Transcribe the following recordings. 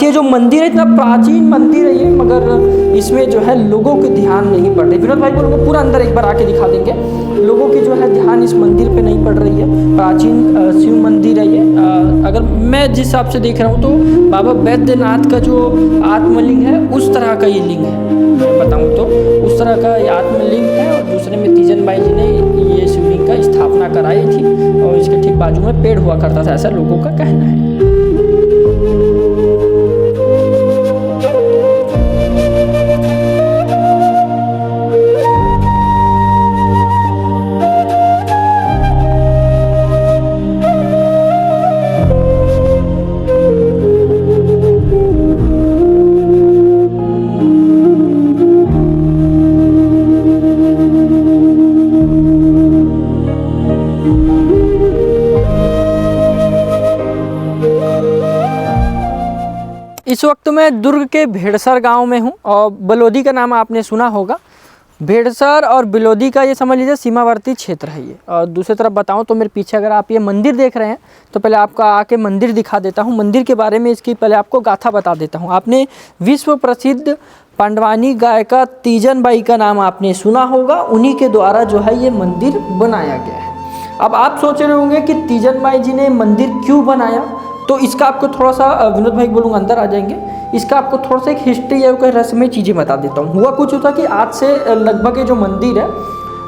ये जो मंदिर है इतना प्राचीन मंदिर है ये, मगर इसमें जो है लोगों के ध्यान नहीं पड़ रही। विनोद भाई बोलूँगा पूरा अंदर एक बार आके दिखा देंगे। लोगों की जो है ध्यान इस मंदिर पे नहीं पड़ रही है। प्राचीन शिव मंदिर है ये। अगर मैं जिस हिसाब से देख रहा हूँ तो बाबा बैद्यनाथ का जो आत्मलिंग है उस तरह का ये लिंग है। मैं बताऊँ तो उस तरह का ये आत्मलिंग है। और दूसरे में तीजन बाई जी ने ये शिवलिंग का स्थापना कराई थी और इसके ठीक बाजू में पेड़ हुआ करता था, ऐसा लोगों का कहना है। इस वक्त मैं दुर्ग के भेड़सर गांव में हूं और बलोदी का नाम आपने सुना होगा। भेड़सर और बलोदी का ये समझ लीजिए सीमावर्ती क्षेत्र है ये। और दूसरी तरफ बताऊं तो मेरे पीछे अगर आप ये मंदिर देख रहे हैं तो पहले आपको आके मंदिर दिखा देता हूं। मंदिर के बारे में इसकी पहले आपको गाथा बता देता हूं। आपने विश्व प्रसिद्ध पांडवानी गायिका तीजन बाई का नाम आपने सुना होगा, उन्हीं के द्वारा जो है ये मंदिर बनाया गया है। अब आप सोच रहे होंगे कि तीजन बाई जी ने मंदिर क्यों बनाया, तो इसका आपको थोड़ा सा विनोद भाई बोलूँगा अंदर आ जाएंगे। इसका आपको थोड़ा सा एक हिस्ट्री या कोई रस्मी चीज़ें बता देता हूँ। हुआ कुछ होता कि आज से लगभग ये जो मंदिर है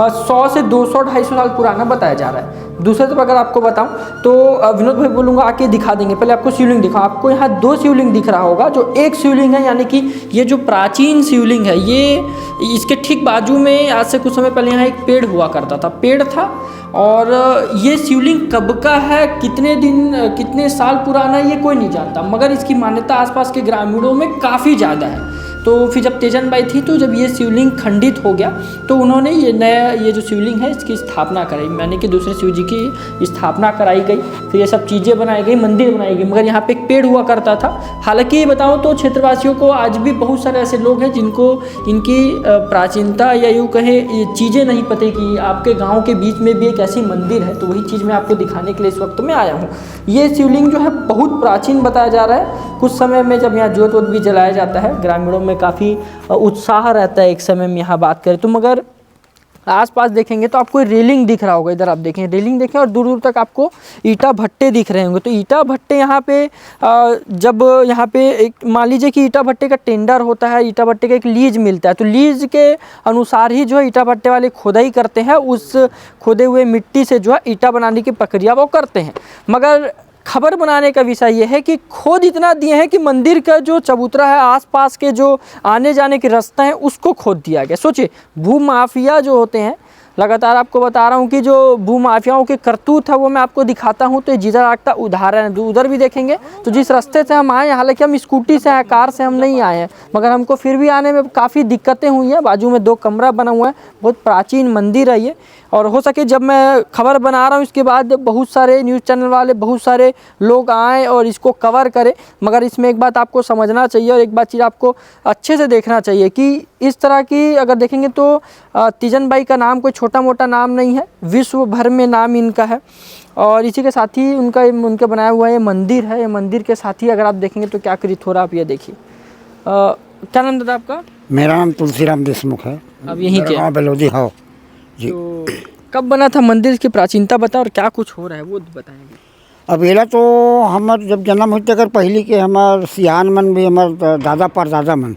100 से 200-250 साल पुराना बताया जा रहा है। दूसरे तरफ अगर आपको बताऊं तो विनोद भाई बोलूँगा आके दिखा देंगे। पहले आपको शिवलिंग दिखाऊं। आपको यहाँ 2 शिवलिंग दिख रहा होगा। जो एक शिवलिंग है यानी कि ये जो प्राचीन शिवलिंग है ये इसके ठीक बाजू में आज से कुछ समय पहले यहाँ एक पेड़ हुआ करता था, पेड़ था। और ये शिवलिंग कब का है, कितने दिन कितने साल पुराना है ये कोई नहीं जानता, मगर इसकी मान्यता आसपास के ग्रामीणों में काफ़ी ज़्यादा है। तो फिर जब तेजन बाई थी तो जब ये शिवलिंग खंडित हो गया तो उन्होंने ये नया ये जो शिवलिंग है इसकी स्थापना कराई, यानी कि दूसरे शिव जी की स्थापना कराई गई। फिर ये सब चीज़ें बनाई गई, मंदिर बनाई गई। मगर यहाँ पे एक पेड़ हुआ करता था। हालांकि बताऊँ तो क्षेत्रवासियों को आज भी बहुत सारे ऐसे लोग हैं जिनको इनकी प्राचीनता या यूँ कहे चीज़ें नहीं पता कि आपके गाँव के बीच में भी एक ऐसी मंदिर है। तो वही चीज़ मैं आपको दिखाने के लिए इस वक्त में आया हूँ। ये शिवलिंग जो है बहुत प्राचीन बताया जा रहा है। कुछ समय में जब यहाँ ज्योत वोत भी जलाया जाता है, ग्रामीणों में काफ़ी उत्साह रहता है एक समय में यहाँ बात करें तो। मगर आसपास देखेंगे तो आपको रेलिंग दिख रहा होगा, इधर आप देखें रेलिंग देखें और दूर दूर तक आपको ईटा भट्टे दिख रहे होंगे। तो ईटा भट्टे यहाँ पे जब यहाँ पे एक मान लीजिए कि ईटा भट्टे का टेंडर होता है, ईटा भट्टे का एक लीज मिलता है, तो लीज के अनुसार ही जो है ईटा भट्टे वाले खुदाई करते हैं। उस खोदे हुए मिट्टी से जो है ईटा बनाने की प्रक्रिया वो करते हैं। मगर खबर बनाने का विषय ये है कि खोद इतना दिए हैं कि मंदिर का जो चबूतरा है, आसपास के जो आने जाने के रास्ता हैं उसको खोद दिया गया। सोचिए भूमाफिया जो होते हैं, लगातार आपको बता रहा हूँ कि जो भूमाफियाओं के करतूत है वो मैं आपको दिखाता हूँ। तो ये जीजा का उदाहरण है। उधर भी देखेंगे तो जिस रास्ते से हम आए, हालांकि हम स्कूटी से हैं, कार से हम नहीं आए हैं, मगर हमको फिर भी आने में काफ़ी दिक्कतें हुई हैं। बाजू में 2 कमरा बना हुआ है, बहुत प्राचीन मंदिर है ये। और हो सके जब मैं खबर बना रहा हूँ इसके बाद बहुत सारे न्यूज़ चैनल वाले, बहुत सारे लोग आए और इसको कवर करें। मगर इसमें एक बात आपको समझना चाहिए और एक बात चीज़ आपको अच्छे से देखना चाहिए कि इस तरह की अगर देखेंगे तो तीजन बाई का नाम कोई छोटा मोटा नाम नहीं है, विश्व भर में नाम इनका है। और इसी के साथ ही उनका बनाया हुआ ये मंदिर है। ये मंदिर के साथ ही अगर आप देखेंगे तो क्या कृत हो रहा, आप ये देखिए। क्या नाम दादा आपका? मेरा नाम तुलसीराम देशमुख है। अब यहीं के बलोदी हो जी। तो कब बना था मंदिर, की प्राचीनता बता और क्या कुछ हो रहा है वो बताएंगे। अब एला तो हमार जब जन्म होते अगर पहले के हमार सियान मन भी हमार दादा परदादा मन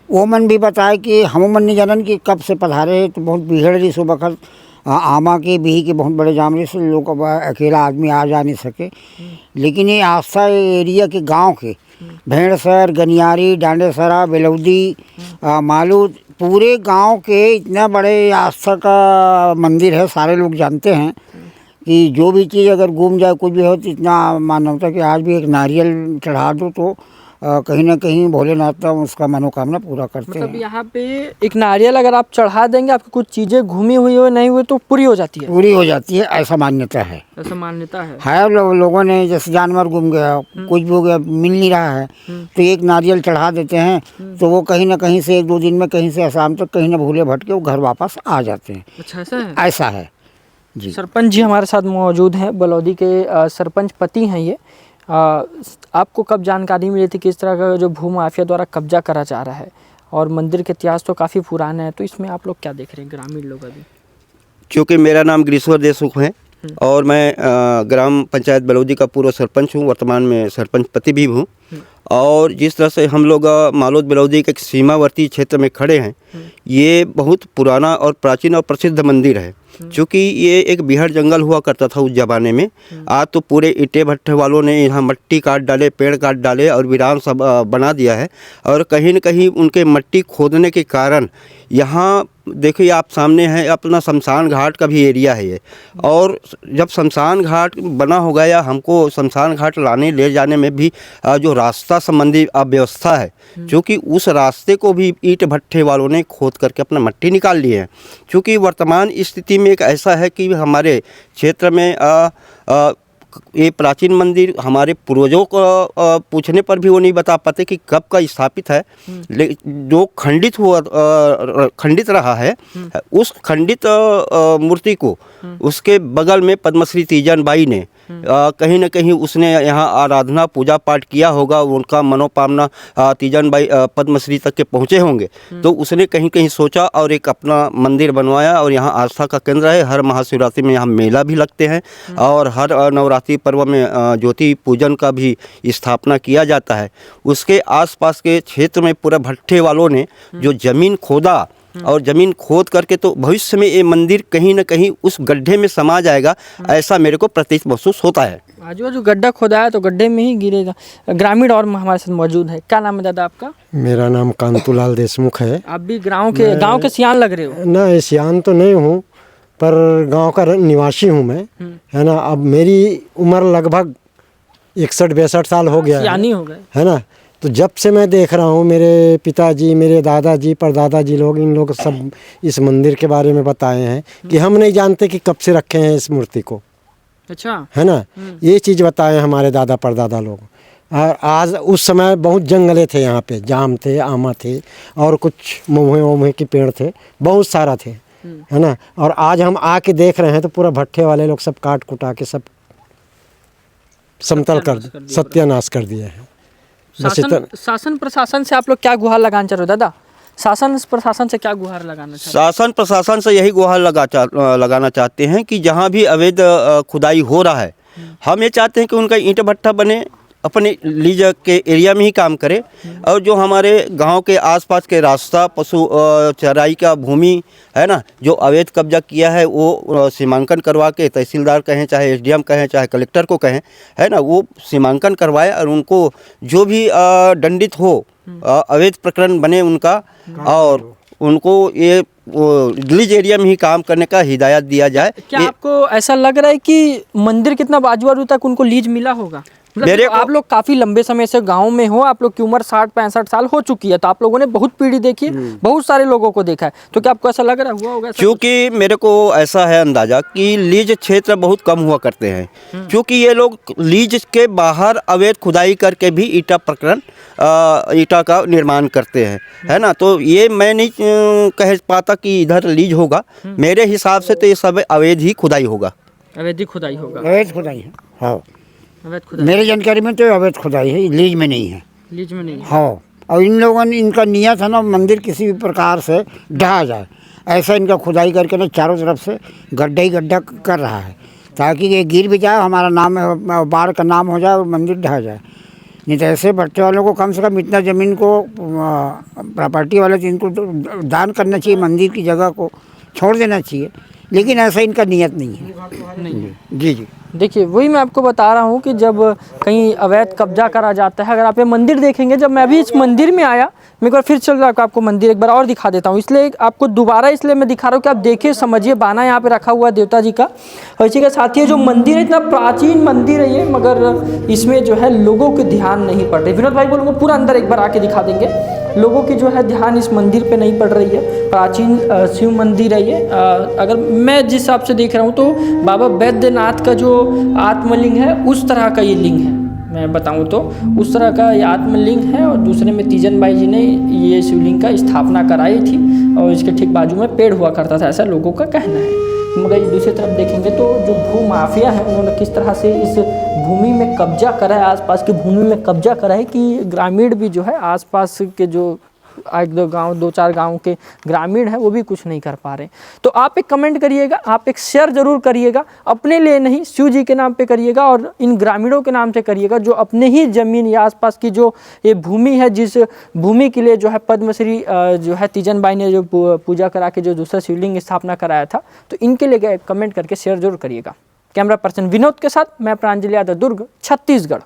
वो मन भी बताए कि हम मन नहीं जानन कि कब से पधारे। तो बहुत भीड़ रही सुबह बखत आमा के बिही के बहुत बड़े जाम रही से लोग अकेला आदमी आ जा नहीं सके। लेकिन ये आस्था एरिया के गांव के भेड़सर, गनियारी, डांडेसरा, बेलौदी, मालूद, पूरे गांव के इतना बड़े आस्था का मंदिर है। सारे लोग जानते हैं कि जो भी चीज़ अगर घूम जाए कुछ भी हो तो इतना मानवता कि आज भी एक नारियल चढ़ा दो तो कहीं ना कहीं भोलेनाथ उसका मनोकामना पूरा करते मतलब हैं। यहाँ पे एक नारियल अगर आप चढ़ा देंगे, आपकी कुछ चीज़ें घूमी हुई हो नहीं हुई तो पूरी हो जाती है। पूरी हो जाती है, ऐसा मान्यता है। ऐसा मान्यता है। लोगों ने जैसे जानवर घूम गया, कुछ भी हो गया, मिल नहीं रहा है तो एक नारियल चढ़ा देते हैं तो वो कहीं ना कहीं से 1-2 दिन में कहीं से शाम तक कहीं ना भूले भटके वो घर वापस आ जाते हैं। अच्छा ऐसा है? ऐसा है जी। सरपंच जी हमारे साथ मौजूद हैं, बलौदी के सरपंच पति हैं ये। आपको कब जानकारी मिली थी कि इस तरह का जो भू माफिया द्वारा कब्जा करा जा रहा है? और मंदिर के इतिहास तो काफ़ी पुराना है, तो इसमें आप लोग क्या देख रहे हैं ग्रामीण लोग अभी? क्योंकि मेरा नाम गिरीश्वर देशमुख है और मैं ग्राम पंचायत बलौदी का पूर्व सरपंच हूँ, वर्तमान में सरपंच पति भी हूँ। और जिस तरह से हम लोग मालोद बलौदी के एक सीमावर्ती क्षेत्र में खड़े हैं, ये बहुत पुराना और प्राचीन और प्रसिद्ध मंदिर है। क्योंकि ये एक बिहार जंगल हुआ करता था उस ज़माने में। आज तो पूरे ईंटे भट्टे वालों ने यहाँ मट्टी काट डाले, पेड़ काट डाले और वीरान सब बना दिया है। और कहीं न कहीं उनके मट्टी खोदने के कारण यहाँ देखिए आप सामने है अपना शमशान घाट का भी एरिया है ये। और जब शमशान घाट बना होगा या हमको शमशान घाट लाने ले जाने में भी जो रास्ता संबंधी अव्यवस्था है, क्योंकि उस रास्ते को भी ईंट भट्टे वालों ने खोद करके अपना मट्टी निकाल लिए हैं। क्योंकि वर्तमान स्थिति में एक ऐसा है कि हमारे क्षेत्र में ये प्राचीन मंदिर हमारे पूर्वजों को पूछने पर भी वो नहीं बता पाते कि कब का स्थापित है। जो खंडित रहा है, उस खंडित मूर्ति को उसके बगल में पद्मश्री तीजन बाई ने कहीं न कहीं उसने यहाँ आराधना पूजा पाठ किया होगा, उनका मनोकामना तीजन बाई पद्मश्री तक के पहुँचे होंगे। तो उसने कहीं कहीं सोचा और एक अपना मंदिर बनवाया और यहाँ आस्था का केंद्र है। हर महाशिवरात्रि में यहाँ मेला भी लगते हैं और हर नवरात्रि पर्व में ज्योति पूजन का भी स्थापना किया जाता है। उसके आसपास के क्षेत्र में पूरा भट्टे वालों ने जो ज़मीन खोदा और ज़मीन खोद करके, तो भविष्य में ये मंदिर कहीं न कहीं उस गड्ढे में समा जाएगा, ऐसा मेरे को प्रतीत महसूस होता है। आजू बाजू गड्ढा खोदा है तो गड्ढे में ही गिरेगा। ग्रामीण और हमारे साथ मौजूद है। क्या नाम है दादा आपका? मेरा नाम कांतूलाल देशमुख है। आप भी गांव के सियान लग रहे हो? ना, सियान तो नहीं हूँ, पर गांव का निवासी हूँ मैं, है ना। अब मेरी उम्र लगभग 61-62 साल हो गया सियानी हो गए, है ना। तो जब से मैं देख रहा हूँ, मेरे पिताजी, मेरे दादाजी, परदादाजी लोग, इन लोग सब इस मंदिर के बारे में बताए हैं कि हम नहीं जानते कि कब से रखे हैं इस मूर्ति को। अच्छा, है ना। ये चीज़ बताए हमारे दादा परदादा लोग। और आज उस समय बहुत जंगले थे यहाँ पे, जाम थे, आमा थे और कुछ महुए वमुए के पेड़ थे, बहुत सारा थे, है ना। और आज हम आके देख रहे हैं तो पूरा भट्टे वाले लोग सब काट कुटा के सब समतल कर सत्यानाश कर दिए हैं। शासन प्रशासन से आप लोग क्या गुहार लगाना चाह रहे हो दादा? शासन प्रशासन से क्या गुहार लगाना चाहते हैं? शासन प्रशासन से यही गुहार लगाना चाहते हैं कि जहाँ भी अवैध खुदाई हो रहा है, हम ये चाहते हैं कि उनका ईंट भट्टा बने, अपने लीज के एरिया में ही काम करे। और जो हमारे गांव के आसपास के रास्ता, पशु चराई का भूमि है ना, जो अवैध कब्जा किया है, वो सीमांकन करवा के, तहसीलदार कहें चाहे एसडीएम कहें चाहे कलेक्टर को कहें, है ना, वो सीमांकन करवाए और उनको जो भी दंडित हो, अवैध प्रकरण बने उनका, और उनको ये लीज एरिया में ही काम करने का हिदायत दिया जाए। क्या आपको ऐसा लग रहा है कि मंदिर कितना बाजू तक उनको लीज मिला होगा? मेरे तो आप लोग काफी लंबे समय से गांव में हो, आप लोग की उम्र 60-65 साल हो चुकी है, तो आप लोगों ने बहुत पीढ़ी देखी है, बहुत सारे लोगों को देखा है, तो क्या आपको ऐसा लग रहा हुआ होगा? क्योंकि मेरे को ऐसा है अंदाजा कि लीज क्षेत्र बहुत कम हुआ करते हैं, क्योंकि ये लोग लीज के बाहर अवैध खुदाई करके भी ईटा का निर्माण करते हैं, है ना। तो ये मैं नहीं कह पाता कि इधर लीज होगा। मेरे हिसाब से तो ये सब अवैध ही खुदाई होगा। अवैध खुदाई होगा? अवैध खुदाई है, हाँ। अवैध खुदाई मेरी जानकारी में तो अवैध खुदाई है, लीज में नहीं है। लीज में नहीं? हाँ। और इन लोगों ने, इनका नियत है ना, मंदिर किसी भी प्रकार से ढहा जाए, ऐसा इनका खुदाई करके ना चारों तरफ से गड्ढा ही गड्ढा कर रहा है, ताकि ये गिर भी जाए, हमारा नाम, बाढ़ का नाम हो जाए और मंदिर ढह जाए। नहीं तो ऐसे भट्टे वालों को कम से कम इतना ज़मीन को, प्रॉपर्टी वाले इनको दान करना चाहिए, मंदिर की जगह को छोड़ देना चाहिए, लेकिन ऐसा इनका नियत नहीं है। जी जी। देखिए, वही मैं आपको बता रहा हूँ कि जब कहीं अवैध कब्जा करा जाता है, अगर आप ये मंदिर देखेंगे, जब मैं अभी इस मंदिर में आया, मैं एक बार फिर चल रहा हूँ, आपको मंदिर एक बार और दिखा देता हूँ, इसलिए आपको दोबारा इसलिए मैं दिखा रहा हूँ कि आप देखिए, समझिए, बाना यहाँ पे रखा हुआ है देवता जी का। और इसी के साथ ही जो मंदिर है, इतना प्राचीन मंदिर है ये, मगर इसमें जो है लोगों के ध्यान नहीं पड़ रही। विनोद भाई बोलूँगा पूरा अंदर एक बार आके दिखा देंगे, लोगों की जो है ध्यान इस मंदिर पे नहीं पड़ रही है। प्राचीन शिव मंदिर है ये। अगर मैं जिस हिसाब से देख रहा हूँ तो बाबा बैद्यनाथ का जो आत्मलिंग है, उस तरह का ये लिंग है। मैं बताऊं तो उस तरह का ये आत्मलिंग है, और दूसरे में तीजन बाई जी ने ये शिवलिंग का स्थापना कराई थी, और इसके ठीक बाजू में पेड़ हुआ करता था, ऐसा लोगों का कहना है। मगर दूसरी तरफ देखेंगे तो जो भू माफिया है, उन्होंने किस तरह से इस भूमि में कब्जा करा है, आसपास की भूमि में कब्जा करा है कि ग्रामीण भी जो है आसपास के जो एक दो गांव, दो चार गांव के ग्रामीण है वो भी कुछ नहीं कर पा रहे। तो आप एक कमेंट करिएगा, आप एक शेयर जरूर करिएगा, अपने लिए नहीं शिव जी के नाम पे करिएगा और इन ग्रामीणों के नाम से करिएगा जो अपने ही जमीन या आसपास की जो ये भूमि है, जिस भूमि के लिए जो है पद्मश्री जो है तीजन बाई ने जो पूजा करा के जो दूसरा शिवलिंग स्थापना कराया था, तो इनके लिए कमेंट करके शेयर जरूर करिएगा। कैमरा पर्सन विनोद के साथ मैं प्रांजलि यादव, दुर्ग, छत्तीसगढ़।